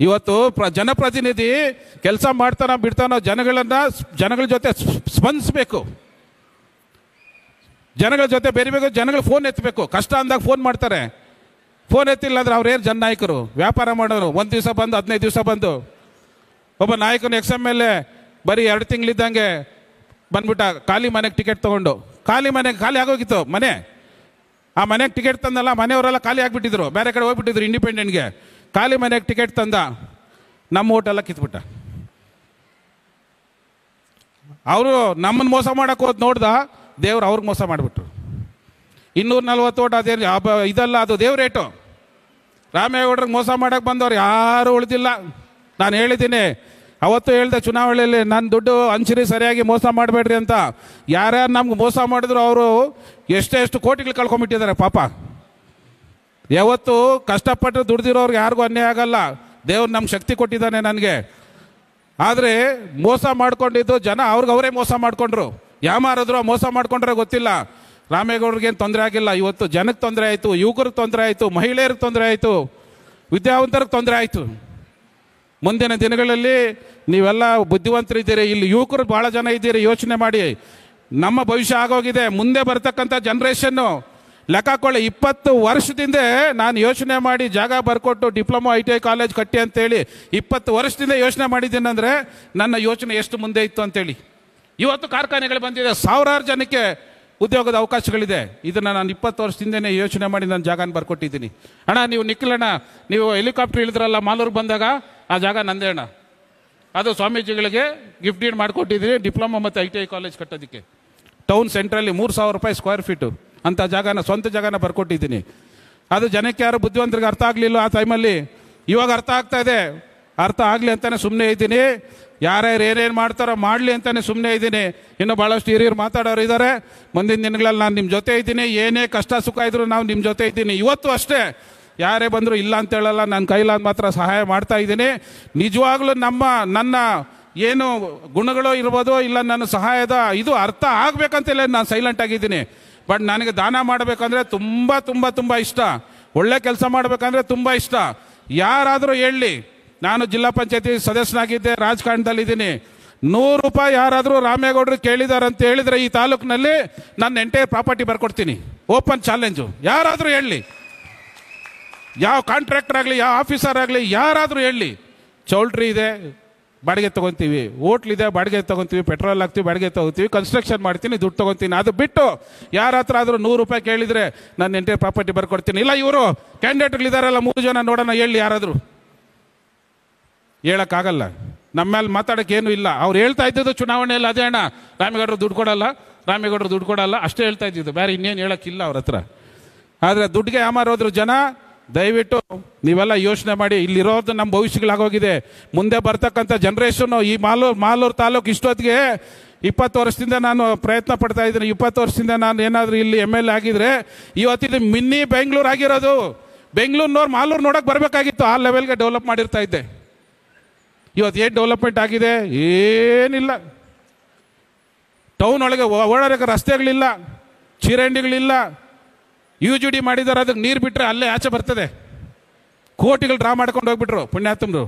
ಇವತ್ತು ಜನಪ್ರತಿನಿಧಿ ಕೆಲಸ ಮಾಡ್ತಾನೋ ಬಿಡ್ತಾನೋ ಜನಗಳ ಜೊತೆ ಸ್ಪಂದಿಸಬೇಕು, ಜನಗಳ ಜೊತೆ ಬೆರಿಬೇಕು, ಜನಗಳು ಫೋನ್ ಎತ್ತಬೇಕು. ಕಷ್ಟ ಅಂದಾಗ ಫೋನ್ ಮಾಡ್ತಾರೆ, ಫೋನ್ ಎತ್ತಿಲ್ಲ ಅಂದ್ರೆ ಅವ್ರೇನು ಜನ ನಾಯಕರು ವ್ಯಾಪಾರ ಮಾಡೋರು. 1 ದಿವಸ ಬಂದು 15 ದಿವಸ ಬಂದು ಒಬ್ಬ ನಾಯಕನ XMLA ಬರೀ 2 ತಿಂಗಳಿದ್ದಂಗೆ ಬಂದ್ಬಿಟ್ಟ ಖಾಲಿ ಮನೆಗೆ ಟಿಕೆಟ್ ತೊಗೊಂಡು. ಖಾಲಿ ಆಗೋಗಿತ್ತು ಮನೆ. ಆ ಮನೆಗೆ ಟಿಕೆಟ್ ತಂದಲ್ಲ, ಮನೆಯವರೆಲ್ಲ ಖಾಲಿ ಆಗಿಬಿಟ್ಟಿದ್ರು, ಬೇರೆ ಕಡೆ ಹೋಗ್ಬಿಟ್ಟಿದ್ರು ಇಂಡಿಪೆಂಡೆಂಟ್ಗೆ. ಖಾಲಿ ಮನೆಗೆ ಟಿಕೆಟ್ ತಂದ, ನಮ್ಮ ಓಟೆಲ್ಲ ಕಿತ್ಬಿಟ್ಟ. ಅವರು ನಮ್ಮನ್ನು ಮೋಸ ಮಾಡೋಕೆ ಹೋದ್ ನೋಡ್ದ, ದೇವ್ರು ಅವ್ರಿಗೆ ಮೋಸ ಮಾಡಿಬಿಟ್ರು. 240 ಓಟ್ ಅದೇ ಇದಲ್ಲ, ಅದು ದೇವ್ರೇಟು. ರಾಮೇಗೌಡ್ರಿಗೆ ಮೋಸ ಮಾಡೋಕ್ಕೆ ಬಂದವ್ರು ಯಾರೂ ಉಳಿದಿಲ್ಲ. ನಾನು ಹೇಳಿದ್ದೀನಿ, ಅವತ್ತು ಹೇಳಿದೆ ಚುನಾವಣೆಯಲ್ಲಿ, ನನ್ನ ದುಡ್ಡು ಹಂಚಿರಿ ಸರಿಯಾಗಿ ಮೋಸ ಮಾಡಬೇಡ್ರಿ ಅಂತ. ಯಾರ್ಯಾರು ನಮ್ಗೆ ಮೋಸ ಮಾಡಿದ್ರು ಅವರು ಎಷ್ಟೆಷ್ಟು ಕೋಟಿಗಳು ಕಳ್ಕೊಂಬಿಟ್ಟಿದ್ದಾರೆ ಪಾಪ. ಯಾವತ್ತು ಕಷ್ಟಪಟ್ಟು ದುಡ್ದಿರೋರ್ಗೆ ಯಾರಿಗೂ ಅನ್ಯಾಯ ಆಗಲ್ಲ. ದೇವ್ರು ನಮ್ಗೆ ಶಕ್ತಿ ಕೊಟ್ಟಿದ್ದಾನೆ ನನಗೆ. ಆದರೆ ಮೋಸ ಮಾಡ್ಕೊಂಡಿದ್ದು ಜನ ಅವ್ರಿಗೆ ಮೋಸ ಮಾಡಿಕೊಂಡ್ರು, ಯಾಮಾರಿದ್ರು, ಮೋಸ ಮಾಡ್ಕೊಂಡ್ರೆ ಗೊತ್ತಿಲ್ಲ. ರಾಮೇಗೌಡ್ರಿಗೇನು ತೊಂದರೆ ಆಗಿಲ್ಲ. ಇವತ್ತು ಜನಕ್ಕೆ ತೊಂದರೆ ಆಯಿತು, ಯುವಕರಿಗೆ ತೊಂದರೆ ಆಯಿತು, ಮಹಿಳೆಯರಿಗೆ ತೊಂದರೆ ಆಯಿತು, ವಿದ್ಯಾವಂತರಿಗೆ ತೊಂದರೆ ಆಯಿತು. ಮುಂದಿನ ದಿನಗಳಲ್ಲಿ ನೀವೆಲ್ಲ ಬುದ್ಧಿವಂತರಿದ್ದೀರಿ, ಇಲ್ಲಿ ಯುವಕರು ಭಾಳ ಜನ ಇದ್ದೀರಿ. ಯೋಚನೆ ಮಾಡಿ, ನಮ್ಮ ಭವಿಷ್ಯ ಆಗೋಗಿದೆ. ಮುಂದೆ ಬರ್ತಕ್ಕಂಥ ಜನ್ರೇಷನ್ನು ಲೆಕ್ಕ ಹಾಕೊಳ್ಳಿ. 20 ವರ್ಷದಿಂದ ನಾನು ಯೋಚನೆ ಮಾಡಿ ಜಾಗ ಬರ್ಕೊಟ್ಟು ಡಿಪ್ಲೊಮಾ ITI ಕಾಲೇಜ್ ಕಟ್ಟಿ ಅಂತೇಳಿ 20 ವರ್ಷದಿಂದ ಯೋಚನೆ ಮಾಡಿದ್ದೀನಿ. ಅಂದರೆ ನನ್ನ ಯೋಚನೆ ಎಷ್ಟು ಮುಂದೆ ಇತ್ತು ಅಂತೇಳಿ. ಇವತ್ತು ಕಾರ್ಖಾನೆಗಳು ಬಂದಿದೆ, ಸಾವಿರಾರು ಜನಕ್ಕೆ ಉದ್ಯೋಗದ ಅವಕಾಶಗಳಿದೆ. ಇದನ್ನು ನಾನು 20 ವರ್ಷದಿಂದನೇ ಯೋಚನೆ ಮಾಡಿ ನಾನು ಜಾಗನ ಬರ್ಕೊಟ್ಟಿದ್ದೀನಿ. ಅಣ್ಣ ನೀವು ನಿಖಿಲಣ್ಣ, ನೀವು ಹೆಲಿಕಾಪ್ಟರ್ ಇಳಿದ್ರಲ್ಲ ಮಾಲೂರಿಗೆ ಬಂದಾಗ, ಆ ಜಾಗ ನಂದೇ ಅಣ್ಣ. ಅದು ಸ್ವಾಮೀಜಿಗಳಿಗೆ ಗಿಫ್ಟ್ ಡೀಡ್ ಮಾಡಿಕೊಟ್ಟಿದ್ದೀನಿ ಡಿಪ್ಲೊಮಾ ಮತ್ತು ITI ಕಾಲೇಜ್ ಕಟ್ಟೋದಕ್ಕೆ. ಟೌನ್ ಸೆಂಟ್ರಲ್ಲಿ 3,000 ರೂಪಾಯಿ ಸ್ಕ್ವೇರ್ ಫೀಟು ಅಂಥ ಜಾಗನ, ಸ್ವಂತ ಜಾಗನ ಬರ್ಕೊಟ್ಟಿದ್ದೀನಿ. ಅದು ಜನಕ್ಕೆ ಯಾರು ಬುದ್ಧಿವಂತರಿಗೆ ಅರ್ಥ ಆಗಲಿಲ್ಲ ಆ ಟೈಮಲ್ಲಿ. ಇವಾಗ ಅರ್ಥ ಆಗ್ತಾ ಇದೆ. ಅರ್ಥ ಆಗಲಿ ಅಂತಲೇ ಸುಮ್ಮನೆ ಇದ್ದೀನಿ. ಯಾರ್ಯಾರು ಏನೇನು ಮಾಡ್ತಾರೋ ಮಾಡಲಿ ಅಂತಲೇ ಸುಮ್ಮನೆ ಇದ್ದೀನಿ. ಇನ್ನೂ ಭಾಳಷ್ಟು ಹಿರಿಯರು ಮಾತಾಡೋರು ಇದ್ದಾರೆ. ಮುಂದಿನ ದಿನಗಳಲ್ಲಿ ನಾನು ನಿಮ್ಮ ಜೊತೆ ಇದ್ದೀನಿ. ಏನೇ ಕಷ್ಟ ಸುಖ ಇದ್ರೂ ನಾವು ನಿಮ್ಮ ಜೊತೆ ಇದ್ದೀನಿ. ಇವತ್ತು ಅಷ್ಟೇ, ಯಾರೇ ಬಂದರೂ ಇಲ್ಲ ಅಂತ ಹೇಳಲ್ಲ. ನನ್ನ ಕೈಲಾದ ಮಾತ್ರ ಸಹಾಯ ಮಾಡ್ತಾ ಇದ್ದೀನಿ. ನಿಜವಾಗ್ಲೂ ನನ್ನ ಏನು ಗುಣಗಳು ಇರ್ಬೋದು, ಇಲ್ಲ ನನ್ನ ಸಹಾಯದ ಇದು ಅರ್ಥ ಆಗಬೇಕಂತಲೇ ನಾನು ಸೈಲೆಂಟ್ ಆಗಿದ್ದೀನಿ. ಬಟ್ ನನಗೆ ದಾನ ಮಾಡಬೇಕಂದ್ರೆ ತುಂಬ ತುಂಬ ತುಂಬ ಇಷ್ಟ. ಒಳ್ಳೆ ಕೆಲಸ ಮಾಡಬೇಕಂದ್ರೆ ತುಂಬ ಇಷ್ಟ. ಯಾರಾದರೂ ಹೇಳಲಿ, ನಾನು ಜಿಲ್ಲಾ ಪಂಚಾಯತಿ ಸದಸ್ಯನಾಗಿದ್ದೆ, ರಾಜಕಾರಣದಲ್ಲಿದ್ದೀನಿ. 100 ರೂಪಾಯಿ ಯಾರಾದರೂ ರಾಮೇಗೌಡರು ಕೇಳಿದಾರೆ ಅಂತ ಹೇಳಿದರೆ ಈ ತಾಲೂಕಿನಲ್ಲಿ ನನ್ನ ಎಂಟೈರ್ ಪ್ರಾಪರ್ಟಿ ಬರ್ಕೊಡ್ತೀನಿ. Open challenge. ಯಾರಾದರೂ ಹೇಳಲಿ, ಯಾವ ಕಾಂಟ್ರಾಕ್ಟರ್ ಆಗಲಿ, ಯಾವ ಆಫೀಸರ್ ಆಗಲಿ, ಯಾರಾದರೂ ಹೇಳಲಿ. ಚೌಲ್ಟ್ರಿ ಇದೆ, ಬಾಡಿಗೆ ತೊಗೊತೀವಿ. ಹೋಟ್ಲಿದೆ, ಬಾಡಿಗೆ ತೊಗೊತೀವಿ. ಪೆಟ್ರೋಲ್ ಹಾಕ್ತೀವಿ, ಬಾಡಿಗೆ ತೊಗೋತೀವಿ. ಕನ್ಸ್ಟ್ರಕ್ಷನ್ ಮಾಡ್ತೀನಿ, ದುಡ್ಡು ತೊಗೊತೀನಿ. ಅದು ಬಿಟ್ಟು ಯಾರ ಹತ್ರ ಆದರೂ 100 ರೂಪಾಯಿ ಕೇಳಿದರೆ ನಾನು ಎಂಟೈರ್ ಪ್ರಾಪರ್ಟಿ ಬರ್ಕೊಡ್ತೀನಿ. ಇಲ್ಲ, ಇವರು ಕ್ಯಾಂಡಿಡೇಟ್ಗಳಿದಾರಲ್ಲ 3 ಜನ, ನೋಡೋಣ ಹೇಳಿ. ಯಾರಾದರೂ ಹೇಳೋಕ್ಕಾಗಲ್ಲ. ನಮ್ಮ ಮೇಲೆ ಮಾತಾಡೋಕ್ಕೆ ಏನೂ ಇಲ್ಲ. ಅವ್ರು ಹೇಳ್ತಾ ಇದ್ದಿದ್ದು ಚುನಾವಣೆಯಲ್ಲಿ ಅದೇ ಅಣ್ಣ, ರಾಮೇಗೌಡರು ದುಡ್ಡು ಕೊಡಲ್ಲ ಅಷ್ಟೇ ಹೇಳ್ತಾ ಇದ್ದಿದ್ದು. ಬೇರೆ ಇನ್ನೇನು ಹೇಳೋಕ್ಕಿಲ್ಲ ಅವ್ರ ಹತ್ರ. ಆದರೆ ದುಡ್ಡಿಗೆ ಯಾಮಾರೋದ್ರು ಜನ. ದಯವಿಟ್ಟು ನೀವೆಲ್ಲ ಯೋಚನೆ ಮಾಡಿ. ಇಲ್ಲಿರೋದು ನಮ್ಮ ಭವಿಷ್ಯಗಳಾಗೋಗಿದೆ. ಮುಂದೆ ಬರ್ತಕ್ಕಂಥ ಜನ್ರೇಷನ್ನು ಈ ಮಾಲೂರು ತಾಲೂಕು ಇಷ್ಟೊತ್ತಿಗೆ 20 ವರ್ಷದಿಂದ ನಾನು ಪ್ರಯತ್ನ ಪಡ್ತಾ ಇದ್ದೀನಿ. 20 ವರ್ಷದಿಂದ ನಾನು ಏನಾದರೂ ಇಲ್ಲಿ MLA ಆಗಿದ್ರೆ ಇವತ್ತಿದು ಮಿನಿ ಬೆಂಗಳೂರು ಆಗಿರೋದು. ಬೆಂಗಳೂರಿನವ್ರು ಮಾಲೂರು ನೋಡೋಕೆ ಬರಬೇಕಾಗಿತ್ತು. ಆ ಲೆವೆಲ್ಗೆ ಡೆವಲಪ್ ಮಾಡಿರ್ತಾ ಇದ್ದೆ. ಇವತ್ತು ಏನು ಡೆವಲಪ್ಮೆಂಟ್ ಆಗಿದೆ? ಏನಿಲ್ಲ. ಟೌನ್ ಒಳಗೆ ಓಡಾಡೋಕ್ಕೆ ರಸ್ತೆಗಳಿಲ್ಲ, ಚರಂಡಿಗಳಿಲ್ಲ. UGD ಮಾಡಿದ್ದಾರೆ, ಅದಕ್ಕೆ ನೀರು ಬಿಟ್ಟರೆ ಅಲ್ಲೇ ಆಚೆ ಬರ್ತದೆ. ಕೋಟಿಗಳು ಡ್ರಾ ಮಾಡ್ಕೊಂಡು ಹೋಗ್ಬಿಟ್ರು ಪುಣ್ಯಾತ್ಮರು.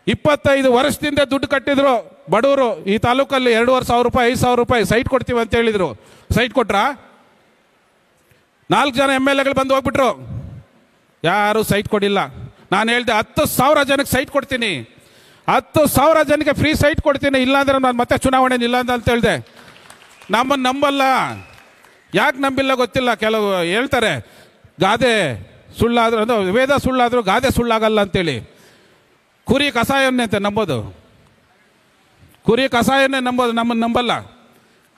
25 ವರ್ಷದಿಂದ ದುಡ್ಡು ಕಟ್ಟಿದ್ರು ಬಡವರು. ಈ ತಾಲೂಕಲ್ಲಿ 2,500 ರೂಪಾಯಿ 5,000 ರೂಪಾಯಿ ಸೈಟ್ ಕೊಡ್ತೀವಿ ಅಂತ ಹೇಳಿದ್ರು. ಸೈಟ್ ಕೊಟ್ರಾ? 4 ಜನ MLAಗಳು ಬಂದು ಹೋಗ್ಬಿಟ್ರು, ಯಾರು ಸೈಟ್ ಕೊಡಿಲ್ಲ. ನಾನು ಹೇಳಿದೆ 10,000 ಜನಕ್ಕೆ ಸೈಟ್ ಕೊಡ್ತೀನಿ, 10,000 ಜನಕ್ಕೆ ಫ್ರೀ ಸೈಟ್ ಕೊಡ್ತೀನಿ, ಇಲ್ಲಾಂದ್ರೆ ನಾನು ಮತ್ತೆ ಚುನಾವಣೆ ಇಲ್ಲ ಅಂತ ಹೇಳಿದೆ. ನಮ್ಮನ್ನು ನಂಬಲ್ಲ. ಯಾಕೆ ನಂಬಿಲ್ಲ ಗೊತ್ತಿಲ್ಲ. ಕೆಲವು ಹೇಳ್ತಾರೆ ಗಾದೆ ಸುಳ್ಳಾದರೂ, ಅಂದರೆ ವೇದ ಸುಳ್ಳಾದರೂ ಗಾದೆ ಸುಳ್ಳಾಗಲ್ಲ ಅಂತೇಳಿ. ಕುರಿ ಕಷಾಯನ್ನೇ ಅಂತ ನಂಬೋದು, ಕುರಿ ಕಷಾಯನ್ನೇ ನಂಬೋದು, ನಮ್ಮನ್ನು ನಂಬಲ್ಲ.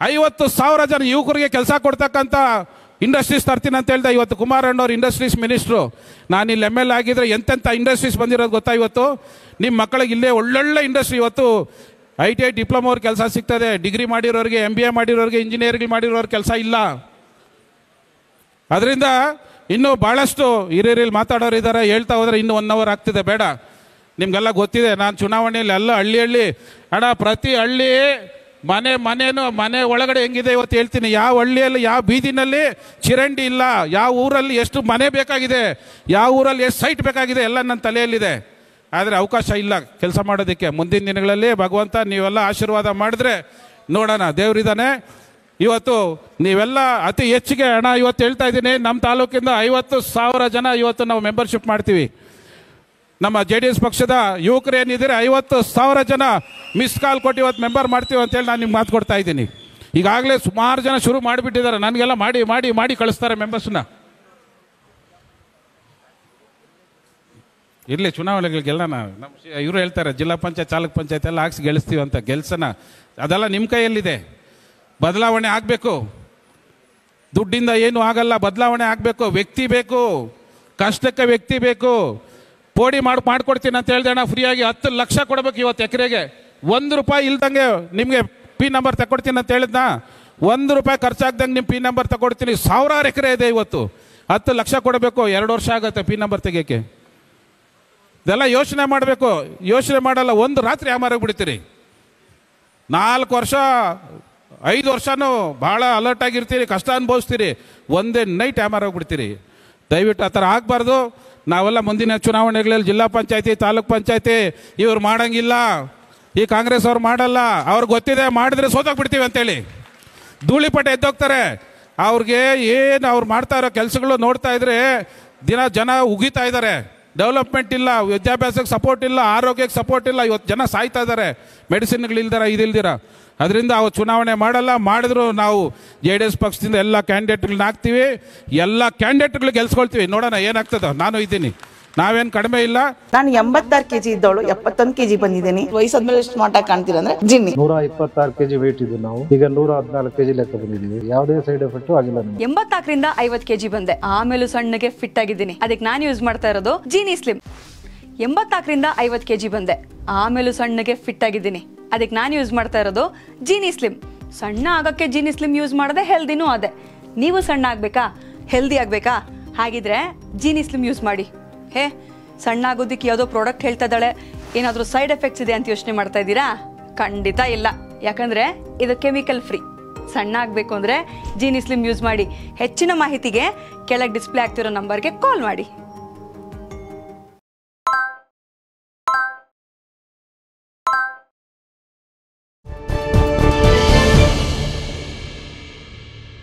50,000 ಜನ ಯುವಕರಿಗೆ ಕೆಲಸ ಕೊಡ್ತಕ್ಕಂಥ ಇಂಡಸ್ಟ್ರೀಸ್ ತರ್ತೀನಿ ಅಂತ ಹೇಳ್ದೆ. ಇವತ್ತು ಕುಮಾರಣ್ಣವ್ರು ಇಂಡಸ್ಟ್ರೀಸ್ ಮಿನಿಸ್ಟ್ರು. ನಾನು ಇಲ್ಲಿ MLA ಆಗಿದ್ರೆ ಎಂತೆಂಥ ಇಂಡಸ್ಟ್ರೀಸ್ ಬಂದಿರೋದು ಗೊತ್ತಾ? ಇವತ್ತು ನಿಮ್ಮ ಮಕ್ಕಳಿಗೆ ಇಲ್ಲೇ ಒಳ್ಳೊಳ್ಳೆ ಇಂಡಸ್ಟ್ರಿ. ಇವತ್ತು ITI ಡಿಪ್ಲೊಮಾ ಅವ್ರ ಕೆಲಸ ಸಿಗ್ತದೆ. ಡಿಗ್ರಿ ಮಾಡಿರೋರಿಗೆ, MBA ಮಾಡಿರೋರಿಗೆ, ಇಂಜಿನಿಯರಿಂಗ್ ಮಾಡಿರೋರ ಕೆಲಸ ಇಲ್ಲ. ಅದರಿಂದ ಇನ್ನೂ ಭಾಳಷ್ಟು ಹಿರಿಯರಲ್ಲಿ ಮಾತಾಡೋರು ಇದ್ದಾರೆ. ಹೇಳ್ತಾ ಹೋದರೆ ಇನ್ನೂ 1 ಅವರ್ ಆಗ್ತಿದೆ. ಬೇಡ, ನಿಮಗೆಲ್ಲ ಗೊತ್ತಿದೆ. ನಾನು ಚುನಾವಣೆಯಲ್ಲಿ ಎಲ್ಲ ಹಳ್ಳಿ ಅಣ್ಣ, ಪ್ರತಿ ಹಳ್ಳಿ ಮನೆ ಒಳಗಡೆ ಹೆಂಗಿದೆ ಇವತ್ತು ಹೇಳ್ತೀನಿ. ಯಾವ ಹಳ್ಳಿಯಲ್ಲಿ, ಯಾವ ಬೀದಿನಲ್ಲಿ ಚರಂಡಿ ಇಲ್ಲ, ಯಾವ ಊರಲ್ಲಿ ಎಷ್ಟು ಮನೆ ಬೇಕಾಗಿದೆ, ಯಾವ ಊರಲ್ಲಿ ಎಷ್ಟು ಸೈಟ್ ಬೇಕಾಗಿದೆ, ಎಲ್ಲ ನನ್ನ ತಲೆಯಲ್ಲಿದೆ. ಆದರೆ ಅವಕಾಶ ಇಲ್ಲ ಕೆಲಸ ಮಾಡೋದಕ್ಕೆ. ಮುಂದಿನ ದಿನಗಳಲ್ಲಿ ಭಗವಂತ ನೀವೆಲ್ಲ ಆಶೀರ್ವಾದ ಮಾಡಿದ್ರೆ ನೋಡೋಣ, ದೇವರಿದ್ದಾನೆ. ಇವತ್ತು ನೀವೆಲ್ಲ ಅತಿ ಹೆಚ್ಚಿಗೆ ಹಣ ಇವತ್ತು ಹೇಳ್ತಾ ಇದ್ದೀನಿ, ನಮ್ಮ ತಾಲೂಕಿಂದ 50,000 ಜನ ಇವತ್ತು ನಾವು ಮೆಂಬರ್ಶಿಪ್ ಮಾಡ್ತೀವಿ. ನಮ್ಮ JDS ಪಕ್ಷದ ಯುವಕರು ಏನಿದ್ದಾರೆ 50,000 ಜನ ಮಿಸ್ ಕಾಲ್ ಕೊಟ್ಟು ಇವತ್ತು ಮೆಂಬರ್ ಮಾಡ್ತೀವಿ ಅಂತೇಳಿ ನಾನು ನಿಮ್ಗೆ ಮಾತು ಕೊಡ್ತಾ ಇದ್ದೀನಿ. ಈಗಾಗಲೇ ಸುಮಾರು ಜನ ಶುರು ಮಾಡಿಬಿಟ್ಟಿದ್ದಾರೆ, ನನಗೆಲ್ಲ ಮಾಡಿ ಮಾಡಿ ಮಾಡಿ ಕಳಿಸ್ತಾರೆ ಮೆಂಬರ್ಸ್ನ. ಇರಲಿ, ಚುನಾವಣೆಗಳಿಗೆಲ್ಲ ನಮ್ಮ ಇವರು ಹೇಳ್ತಾರೆ ಜಿಲ್ಲಾ ಪಂಚಾಯತ್ ಚಾಲಕ ಪಂಚಾಯತ್ ಎಲ್ಲ ಹಾಕ್ಸಿ ಗೆಲ್ಲಿಸ್ತೀವಿ ಅಂತ. ಗೆಲ್ಸನ ಅದೆಲ್ಲ ನಿಮ್ಮ ಕೈಯಲ್ಲಿದೆ. ಬದಲಾವಣೆ ಆಗಬೇಕು, ದುಡ್ಡಿಂದ ಏನು ಆಗಲ್ಲ, ಬದಲಾವಣೆ ಆಗಬೇಕು. ವ್ಯಕ್ತಿ ಬೇಕು, ಕಷ್ಟಕ್ಕೆ ವ್ಯಕ್ತಿ ಬೇಕು. ಪೋಡಿ ಮಾಡ್ಕೊಡ್ತೀನಿ ಅಂತ ಹೇಳ್ದೆ, ಫ್ರೀಯಾಗಿ 10 ಲಕ್ಷ ಕೊಡಬೇಕು ಇವತ್ತು ಎಕರೆಗೆ. 1 ರೂಪಾಯಿ ಇಲ್ದಂಗೆ ನಿಮಗೆ PIN ನಂಬರ್ ತಗೊಡ್ತೀನಿ ಅಂತ ಹೇಳಿದ್ನ. 1 ರೂಪಾಯಿ ಖರ್ಚಾಗ್ದಂಗೆ ನಿಮ್ಮ PIN ನಂಬರ್ ತಗೊಡ್ತೀನಿ. 1000 ಎಕರೆ ಇದೆ ಇವತ್ತು, 10 ಲಕ್ಷ ಕೊಡಬೇಕು. 2 ವರ್ಷ ಆಗುತ್ತೆ PIN ನಂಬರ್ ತೆಗಿಯೋಕ್ಕೆ. ಇದೆಲ್ಲ ಯೋಚನೆ ಮಾಡಬೇಕು. ಯೋಚನೆ ಮಾಡಲ್ಲ, ಒಂದು ರಾತ್ರಿ ಬಿಡ್ತೀರಿ. 4 ವರ್ಷ 5 ವರ್ಷನೂ ಭಾಳ ಅಲರ್ಟ್ ಆಗಿರ್ತೀರಿ, ಕಷ್ಟ ಅನುಭವಿಸ್ತೀರಿ, ಒಂದೇ ನೈಟ್ ಬಿಡ್ತೀರಿ. ದಯವಿಟ್ಟು ಆ ಥರ ಆಗಬಾರ್ದು. ನಾವೆಲ್ಲ ಮುಂದಿನ ಚುನಾವಣೆಗಳಲ್ಲಿ ಜಿಲ್ಲಾ ಪಂಚಾಯತಿ, ತಾಲೂಕ್ ಪಂಚಾಯತಿ ಇವ್ರು ಮಾಡಂಗಿಲ್ಲ, ಈ ಕಾಂಗ್ರೆಸ್ ಅವ್ರು ಮಾಡಲ್ಲ, ಅವ್ರಿಗೆ ಗೊತ್ತಿದೆ ಮಾಡಿದ್ರೆ ಸೋತೋಗ್ಬಿಡ್ತೀವಿ ಅಂತೇಳಿ ಧೂಳಿಪಟ ಎದ್ದೋಗ್ತಾರೆ. ಅವ್ರಿಗೆ ಏನು ಅವ್ರು ಮಾಡ್ತಾ ಇರೋ ಕೆಲಸಗಳು ನೋಡ್ತಾ ಇದ್ರೆ ದಿನ ಜನ ಉಗಿತಾ ಇದ್ದಾರೆ. ಡೆವಲಪ್ಮೆಂಟ್ ಇಲ್ಲ, ವಿದ್ಯಾಭ್ಯಾಸಕ್ಕೆ ಸಪೋರ್ಟ್ ಇಲ್ಲ, ಆರೋಗ್ಯಕ್ಕೆ ಸಪೋರ್ಟ್ ಇಲ್ಲ. ಇವತ್ತು ಜನ ಸಾಯ್ತಾ ಇದ್ದಾರೆ ಮೆಡಿಸಿನ್ಗಳಿಲ್ದಿರ, ಇದಿಲ್ದಿರ. ಅದರಿಂದ ಅವ್ರು ಚುನಾವಣೆ ಮಾಡಲ್ಲ. ಮಾಡಿದ್ರು ನಾವು JDS ಪಕ್ಷದಿಂದ ಎಲ್ಲ ಕ್ಯಾಂಡಿಡೇಟ್ಗಳನ್ನ ಹಾಕ್ತೀವಿ, ಎಲ್ಲ ಕ್ಯಾಂಡಿಡೇಟ್ಗಳು ಗೆಲ್ಸ್ಕೊಳ್ತೀವಿ. ನೋಡೋಣ ಏನಾಗ್ತದೋ. ನಾನು ಇದ್ದೀನಿ, ನಾವೇನು ಕಡಿಮೆ ಇಲ್ಲ. ನಾನು 86 kg ಇದ್ದವಳು 71 kg ಬಂದಿದ್ದೀನಿ. ವಯಸ್ಸಾದ್ಮೇಲೆ ಸ್ಮಾರ್ಟ್ ಆಗಿ ಕಾಣ್ತೀರ ಅಂದ್ರೆ ಜಿನ್ನಿ. 126 kg ವೇಟ್ ಇದ್ದು ನಾವು ಈಗ 114 kg ಲೆಕ್ಕ ಬಂದಿದ್ದೀವಿ. ಯಾವುದೇ ಸೈಡ್ ಎಫೆಕ್ಟ್ ಆಗಿಲ್ಲ. 84ರಿಂದ 50 kg ಬಂದೆ, ಆಮೇಲೂ ಸಣ್ಣಗೆ ಫಿಟ್ ಆಗಿದ್ದೀನಿ. ಅದಕ್ಕೆ ನಾನು ಯೂಸ್ ಮಾಡ್ತಾ ಇರೋದು ಜೀನಿ ಸ್ಲಿಮ್. 84ರಿಂದ 50 kg ಬಂದೆ, ಆಮೇಲೂ ಸಣ್ಣಗೆ ಫಿಟ್ ಆಗಿದ್ದೀನಿ. ಅದಕ್ಕೆ ನಾನು ಯೂಸ್ ಮಾಡ್ತಾ ಇರೋದು ಜೀನಿ ಸ್ಲಿಮ್. ಸಣ್ಣ ಆಗಕ್ಕೆ ಜೀನಿ ಸ್ಲಿಮ್ ಯೂಸ್ ಮಾಡದೆ ಹೆಲ್ದಿನೂ ಅದೇ. ನೀವು ಸಣ್ಣ ಆಗ್ಬೇಕಾ, ಹೆಲ್ದಿ ಆಗ್ಬೇಕಾ? ಹಾಗಿದ್ರೆ ಜೀನಿ ಸ್ಲಿಮ್ ಯೂಸ್ ಮಾಡಿ. ಹೇ, ಸಣ್ಣ ಆಗೋದಕ್ಕೆ ಯಾವುದೋ ಪ್ರಾಡಕ್ಟ್ ಹೇಳ್ತಾ ಇದ್ದಾಳೆ, ಏನಾದರೂ ಸೈಡ್ ಎಫೆಕ್ಟ್ಸ್ ಇದೆ ಅಂತ ಯೋಚನೆ ಮಾಡ್ತಾ ಇದ್ದೀರಾ? ಖಂಡಿತ ಇಲ್ಲ, ಯಾಕಂದ್ರೆ ಇದು ಕೆಮಿಕಲ್ ಫ್ರೀ. ಸಣ್ಣ ಆಗಬೇಕು ಅಂದರೆ ಜೀನಿ ಸ್ಲಿಮ್ ಯೂಸ್ ಮಾಡಿ. ಹೆಚ್ಚಿನ ಮಾಹಿತಿಗೆ ಕೆಳಗೆ ಡಿಸ್ಪ್ಲೇ ಆಗ್ತಿರೋ ನಂಬರ್ಗೆ ಕಾಲ್ ಮಾಡಿ.